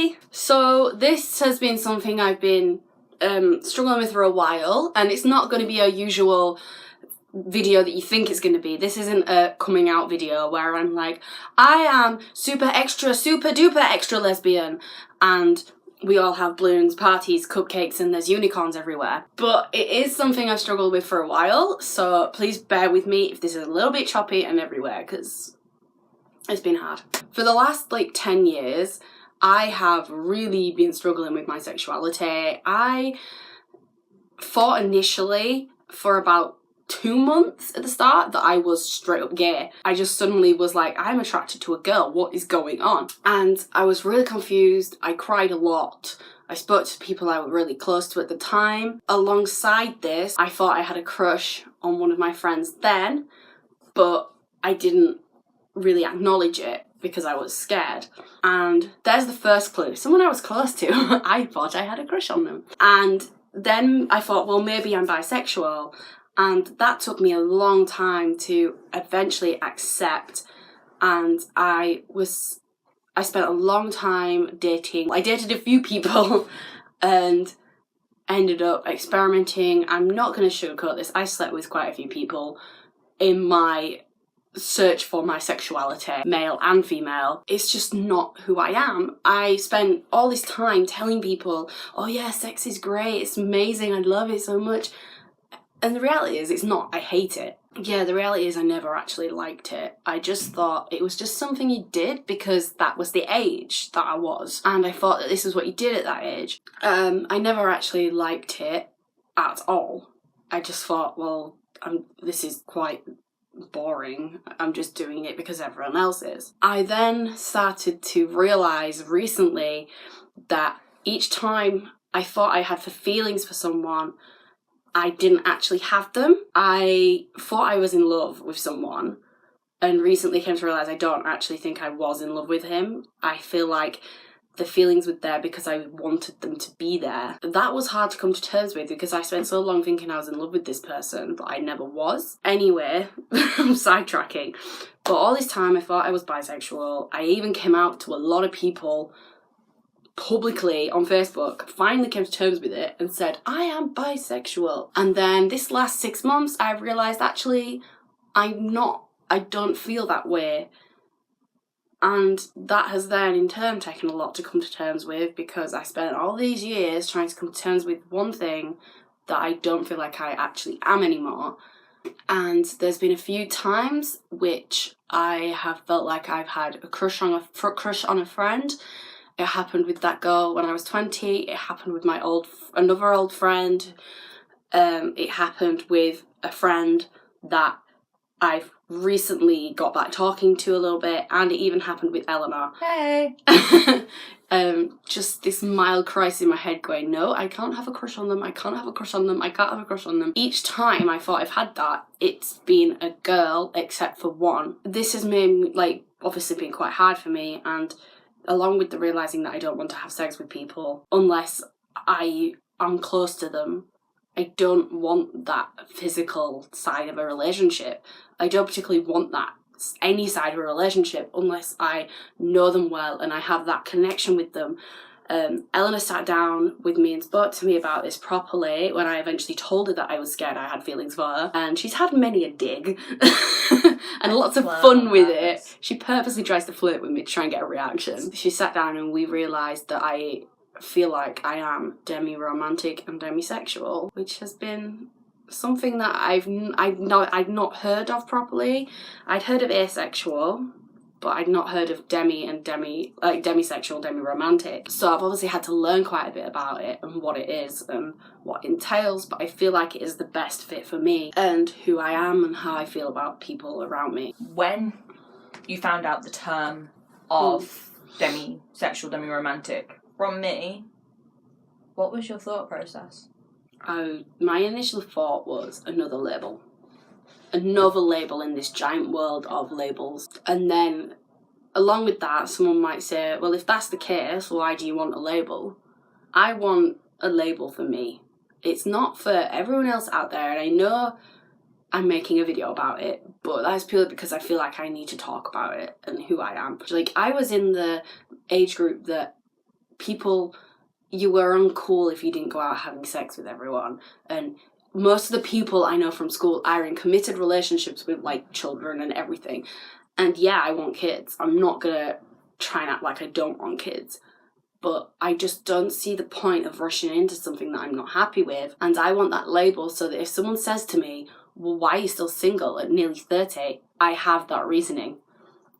Hey! So this has been something I've been struggling with for a while, and it's not going to be a usual video that you think it's going to be. This isn't a coming out video where I'm like, I am super extra, super duper extra lesbian, and we all have balloons, parties, cupcakes, and there's unicorns everywhere. But it is something I've struggled with for a while, so please bear with me if this is a little bit choppy and everywhere, because it's been hard. For the last 10 years, I have really been struggling with my sexuality. I thought initially for about 2 months at the start that I was straight up gay. I just suddenly was like, I'm attracted to a girl, what is going on? And I was really confused. I cried a lot. I spoke to people I was really close to at the time. Alongside this, I thought I had a crush on one of my friends then, but I didn't really acknowledge it because I was scared. And there's the first clue. Someone I was close to, I thought I had a crush on them. And then I thought, well, maybe I'm bisexual. And that took me a long time to eventually accept. And I spent a long time dating. I dated a few people and ended up experimenting. I'm not going to sugarcoat this. I slept with quite a few people in my search for my sexuality, male and female. It's just not who I am. I spent all this time telling people, oh yeah, sex is great, it's amazing, I love it so much. And the reality is, it's not. I hate it. Yeah, the reality is I never actually liked it. I just thought it was just something you did because that was the age that I was. And I thought that this is what you did at that age. I never actually liked it at all. I just thought, well, this is quite boring. I'm just doing it because everyone else is. I then started to realise recently that each time I thought I had feelings for someone, I didn't actually have them. I thought I was in love with someone and recently came to realise I don't actually think I was in love with him. I feel like the feelings were there because I wanted them to be there. That was hard to come to terms with because I spent so long thinking I was in love with this person, but I never was. Anyway, I'm sidetracking. But all this time I thought I was bisexual. I even came out to a lot of people publicly on Facebook, finally came to terms with it and said, I am bisexual. And then this last 6 months, I've realised actually I don't feel that way. And that has then in turn taken a lot to come to terms with because I spent all these years trying to come to terms with one thing that I don't feel like I actually am anymore. And there's been a few times which I have felt like I've had a crush on a friend. It happened with that girl when I was 20. It happened with another old friend. It happened with a friend that I've recently got back talking to a little bit, and it even happened with Eleanor. Hey! Just this mild crisis in my head going, no, I can't have a crush on them, I can't have a crush on them, I can't have a crush on them. Each time I thought I've had that, it's been a girl except for one. This has made, obviously been quite hard for me, and along with the realising that I don't want to have sex with people unless I am close to them. I don't want that physical side of a relationship. I don't particularly want that, any side of a relationship, unless I know them well and I have that connection with them. Eleanor sat down with me and spoke to me about this properly when I eventually told her that I was scared I had feelings for her. And she's had many a dig and lots of fun with it. She purposely tries to flirt with me to try and get a reaction. She sat down and we realised that I feel like I am demiromantic and demisexual, which has been something that I've not heard of properly. I'd heard of asexual, but I'd not heard of demisexual, demiromantic. So I've obviously had to learn quite a bit about it and what it is and what it entails, but I feel like it is the best fit for me and who I am and how I feel about people around me. When you found out the term of demisexual, demiromantic from me, what was your thought process? My initial thought was another label in this giant world of labels. And then along with that, someone might say, well, if that's the case, why do you want a label? I want a label for me. It's not for everyone else out there. And I know I'm making a video about it, but that's purely because I feel like I need to talk about it and who I am. I was in the age group that people, you were uncool if you didn't go out having sex with everyone. And most of the people I know from school are in committed relationships with, like, children and everything. And yeah, I want kids. I'm not gonna try and act like I don't want kids. But I just don't see the point of rushing into something that I'm not happy with. And I want that label so that if someone says to me, well, why are you still single at nearly 30? I have that reasoning.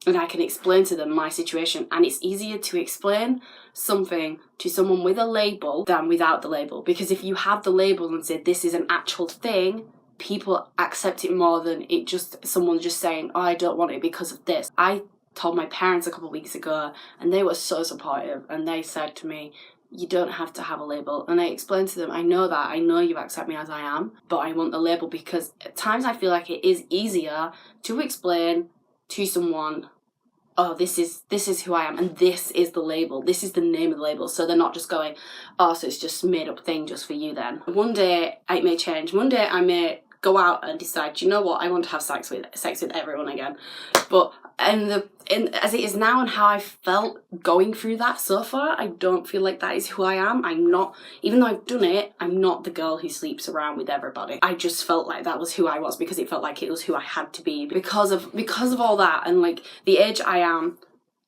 And I can explain to them my situation. And it's easier to explain something to someone with a label than without the label. Because if you have the label and say this is an actual thing, people accept it more than it just someone just saying, oh, I don't want it because of this. I told my parents a couple of weeks ago, and they were so supportive, and they said to me, you don't have to have a label. And I explained to them, I know you accept me as I am, but I want the label because at times I feel like it is easier to explain to someone, oh, this is who I am, and this is the label, this is the name of the label, so they're not just going, oh, so it's just a made up thing just for you then. One day it may change. One day I may go out and decide, you know what, I want to have sex with everyone again. But as it is now and how I felt going through that so far, I don't feel like that is who I am. I'm not, even though I've done it, I'm not the girl who sleeps around with everybody. I just felt like that was who I was because it felt like it was who I had to be because of all that. And like the age I am,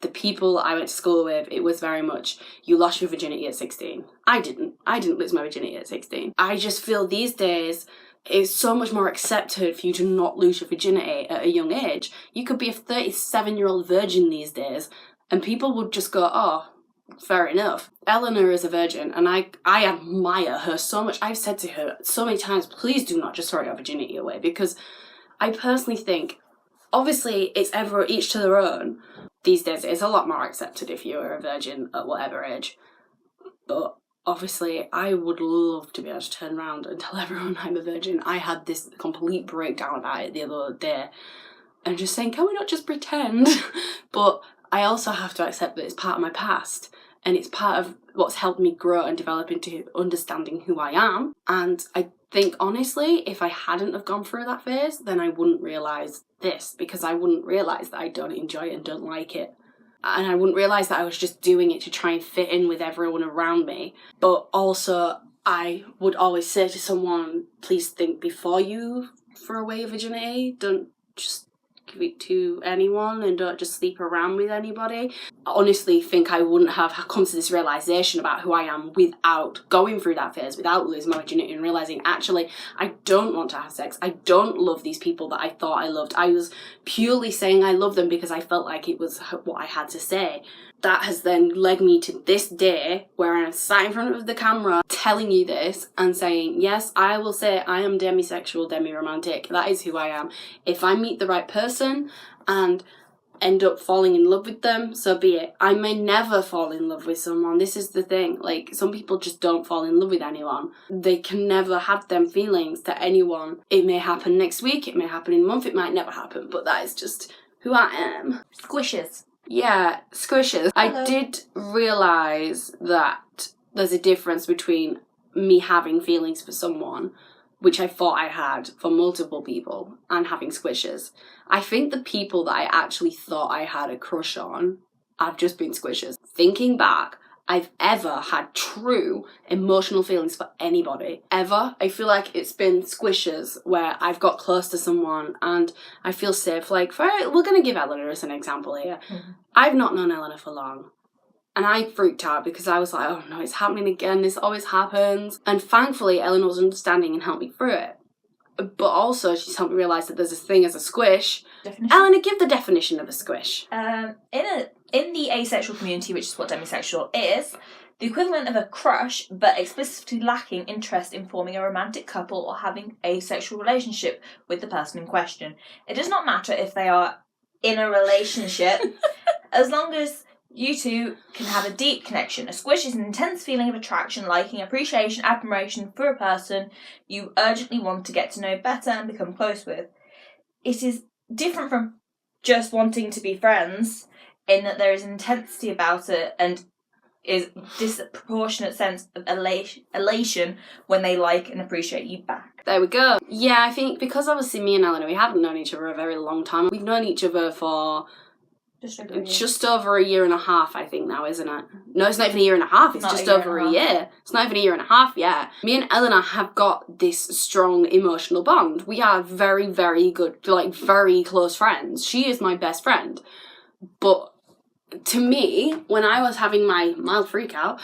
the people I went to school with, it was very much, you lost your virginity at 16. I didn't lose my virginity at 16. I just feel these days it's so much more accepted for you to not lose your virginity at a young age. You could be a 37-year-old virgin these days, and people would just go, oh, fair enough. Eleanor is a virgin, and I admire her so much. I've said to her so many times, please do not just throw your virginity away, because I personally think, obviously, it's ever each to their own. These days, it's a lot more accepted if you're a virgin at whatever age. But obviously, I would love to be able to turn around and tell everyone I'm a virgin. I had this complete breakdown about it the other day. And just saying, can we not just pretend? But I also have to accept that it's part of my past. And it's part of what's helped me grow and develop into understanding who I am. And I think, honestly, if I hadn't have gone through that phase, then I wouldn't realise this. Because I wouldn't realise that I don't enjoy it and don't like it. And I wouldn't realise that I was just doing it to try and fit in with everyone around me. But also, I would always say to someone, please think before you throw away your virginity. Don't just give it to anyone and don't just sleep around with anybody. I honestly think I wouldn't have come to this realisation about who I am without going through that phase, without losing my virginity and realising, actually, I don't want to have sex. I don't love these people that I thought I loved. I was purely saying I love them because I felt like it was what I had to say. That has then led me to this day where I'm sat in front of the camera telling you this and saying, yes, I will say I am demisexual, demiromantic. That is who I am. If I meet the right person and end up falling in love with them, so be it. I may never fall in love with someone. This is the thing. Like, some people just don't fall in love with anyone. They can never have them feelings to anyone. It may happen next week, it may happen in a month, it might never happen, but that is just who I am. Squishes. Yeah, squishes. Hello. I did realise that there's a difference between me having feelings for someone, which I thought I had for multiple people, and having squishes. I think the people that I actually thought I had a crush on have just been squishes. Thinking back, I've ever had true emotional feelings for anybody, ever. I feel like it's been squishes where I've got close to someone and I feel safe. Like, we're going to give Eleanor as an example here. Mm-hmm. I've not known Eleanor for long. And I freaked out because I was like, oh no, it's happening again. This always happens. And thankfully, Eleanor was understanding and helped me through it. But also, she's helped me realise that there's this thing as a squish. Definition? Eleanor, give the definition of a squish. In the asexual community, which is what demisexual is, the equivalent of a crush, but explicitly lacking interest in forming a romantic couple or having a sexual relationship with the person in question. It does not matter if they are in a relationship, as long as you two can have a deep connection. A squish is an intense feeling of attraction, liking, appreciation, admiration for a person you urgently want to get to know better and become close with. It is different from just wanting to be friends, in that there is intensity about it and is disproportionate sense of elation when they like and appreciate you back. There we go. Yeah, I think because obviously me and Eleanor, we haven't known each other a very long time. We've known each other for Just over a year and a half, I think now, isn't it? No, it's not even a year and a half. It's just over a year. It's not even a year and a half yet. Me and Eleanor have got this strong emotional bond. We are very, very good, like very close friends. She is my best friend. But to me, when I was having my mild freak out,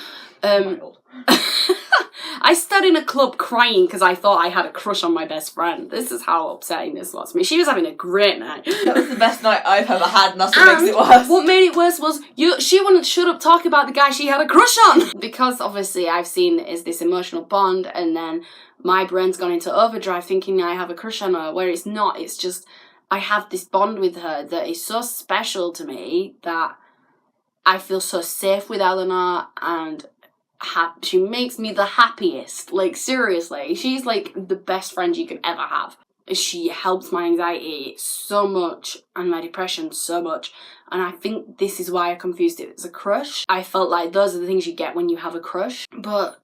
I stood in a club crying because I thought I had a crush on my best friend. This is how upsetting this was to me. She was having a great night. That was the best night I've ever had, and that's what makes it worse. What made it worse was she wouldn't shut up talking about the guy she had a crush on. Because obviously I've seen is this emotional bond, and then my brain's gone into overdrive thinking I have a crush on her, where it's not. It's just I have this bond with her that is so special to me that I feel so safe with Eleanor, and she makes me the happiest. Like, seriously, she's like the best friend you could ever have. She helps my anxiety so much and my depression so much, and I think this is why I confused it as a crush. I felt like those are the things you get when you have a crush, but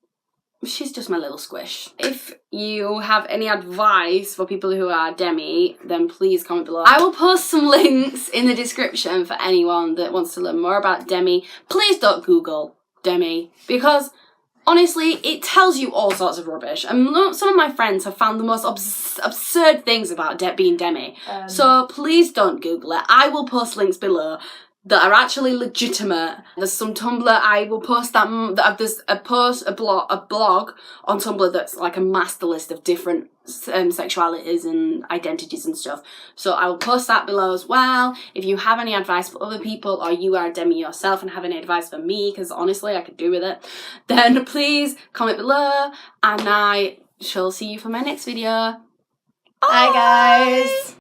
she's just my little squish. If you have any advice for people who are Demi, then please comment below. I will post some links in the description for anyone that wants to learn more about Demi. Please don't Google Demi, because honestly it tells you all sorts of rubbish, and some of my friends have found the most absurd things about being Demi. So please don't Google it. I will post links below that are actually legitimate. There's some Tumblr, I will post that there's a blog on Tumblr that's like a master list of different sexualities and identities and stuff. So I will post that below as well. If you have any advice for other people, or you are Demi yourself and have any advice for me, because honestly I could do with it, then please comment below, and I shall see you for my next video. Bye guys!